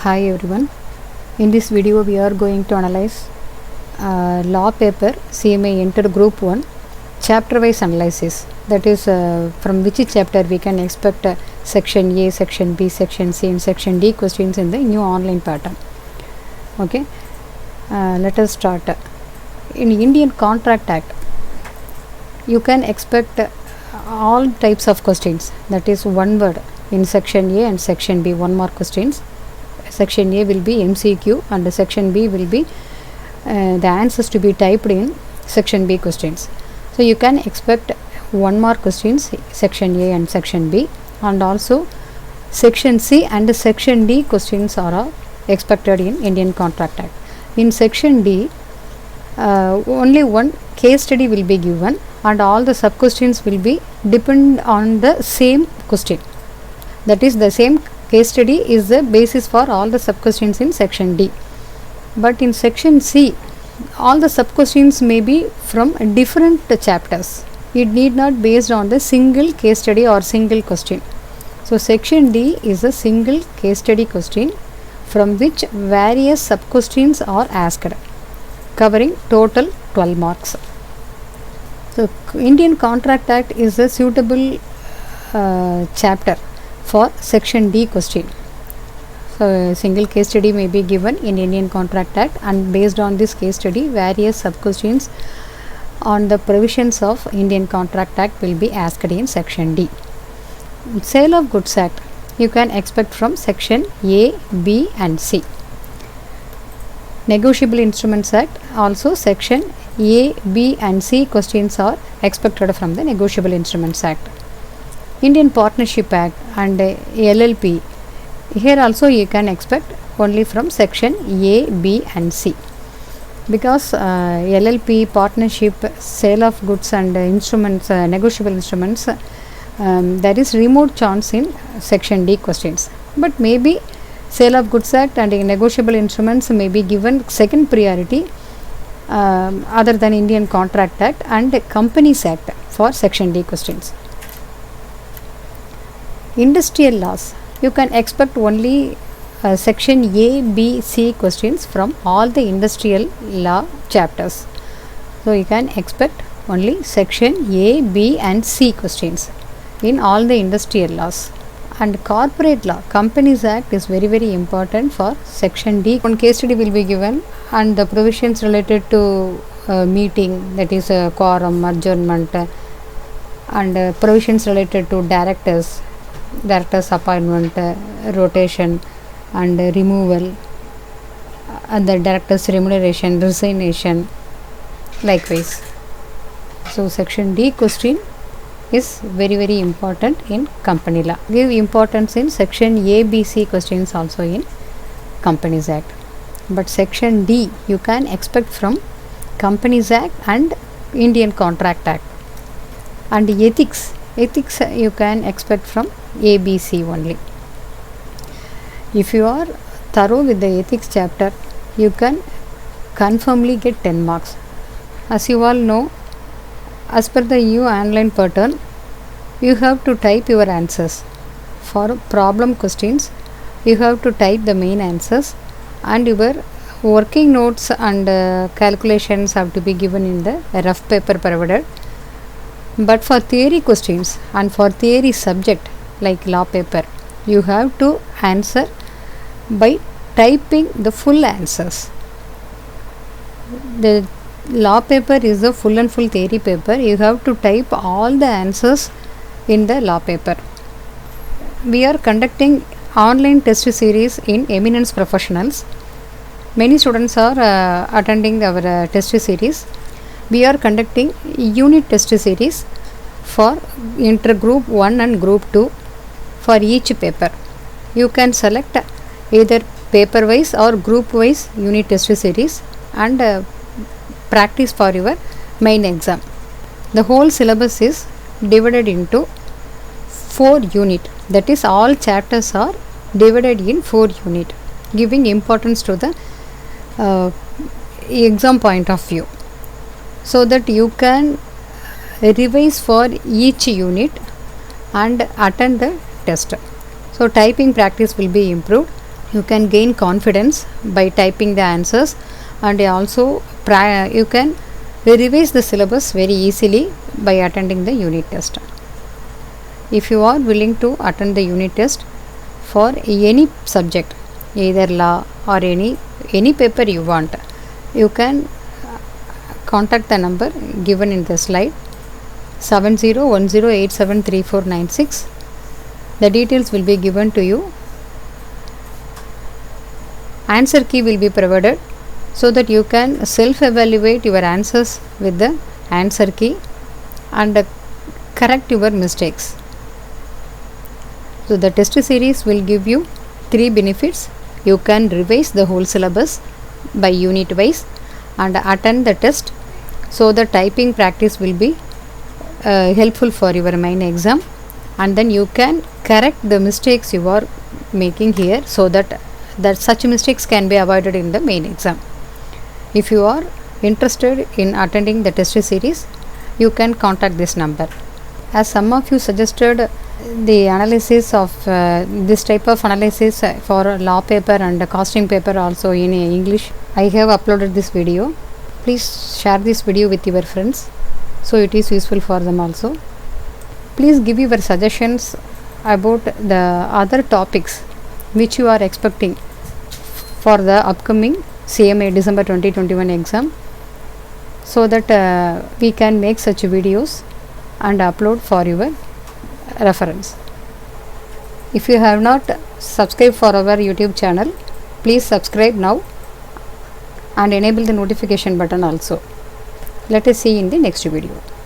Hi everyone. In this video we are going to analyze law paper CMA Enter Group 1 chapter wise analysis. That is from which chapter we can expect section A, section B, section C and section D questions in the new online pattern. Okay. Let us start. In Indian Contract Act you can expect all types of questions, that is one word in section A and section B, 1 mark questions. Section A will be MCQ and section B will be the answers to be typed in section B questions. So you can expect 1 mark questions section A and section B, and also section C and section D questions are expected in Indian Contract Act. In section D only one case study will be given and all the sub questions will be depend on the same question. That is, the same case study is the basis for all the sub questions in section D. But in section C all the sub questions may be from different chapters. It need not based on the single case study or single question. So section D is a single case study question from which various sub questions are asked, covering total 12 marks. So Indian Contract Act is a suitable chapter for section D question. So a single case study may be given in Indian Contract Act, and based on this case study various sub questions on the provisions of Indian Contract Act will be asked in section D. Sale of Goods Act you can expect from section A, B and C. Negotiable Instruments Act also section A, B and C questions are expected from the Negotiable Instruments Act. Indian Partnership Act and LLP, here also you can expect only from section A, B and C, because LLP, partnership, sale of goods and instruments, negotiable instruments, there is remote chance in section D questions, but maybe Sale of Goods Act and negotiable instruments may be given second priority other than Indian Contract Act and Companies Act for section D questions. Industrial laws you can expect only section A, B, C questions from all the industrial law chapters. So you can expect only section A, B and C questions in all the industrial laws. And corporate law, Companies Act is very important for section D. One case study will be given and the provisions related to meeting, that is quorum, adjournment, and provisions related to directors appointment, rotation and removal, and the directors remuneration, resignation, likewise. So section D question is very important in company law. Give importance in section A, B, C questions also in Companies Act. But section D you can expect from Companies Act and Indian Contract Act. And ethics you can expect from A, B, C only. If you are thorough with the ethics chapter you can confirmly get 10 marks. As you all know, as per the new online pattern you have to type your answers. For problem questions you have to type the main answers and your working notes and calculations have to be given in the rough paper provided. But for theory questions and for theory subject like law paper you have to answer by typing the full answers. The law paper is a full and full theory paper. You have to type all the answers in the law paper. We are conducting online test series in Eminence Professionals. Many students are attending our test series. We are conducting unit test series for Inter Group 1 and Group 2 for each paper. You can select either paper wise or group wise unit test series and practice for your main exam. The whole syllabus is divided into 4 unit, that is all chapters are divided in 4 unit, giving importance to the exam point of view, so that you can revise for each unit and attend the test. So typing practice will be improved You can gain confidence by typing the answers, and also you can revise the syllabus very easily by attending the unit test. If you are willing to attend the unit test for any subject, either law or any paper you want, you can contact the number given in the slide 7010873496. The details will be given to you. Answer key will be provided so that you can self-evaluate your answers with the answer key and correct your mistakes. So the test series will give you 3 benefits. You can revise the whole syllabus by unit wise and attend the test, so the typing practice will be helpful for your main exam, and then you can correct the mistakes you are making here, so that such mistakes can be avoided in the main exam. If you are interested in attending the test series, you can contact this number. As some of you suggested the analysis of this type of analysis for law paper and costing paper also in English, I have uploaded this video. Please share this video with your friends, so it is useful for them also. Please give your suggestions about the other topics which you are expecting for the upcoming CMA December 2021 exam, so that we can make such videos and upload for your reference. If you have not subscribed for our YouTube channel, please subscribe now and enable the notification button also. Let us see in the next video.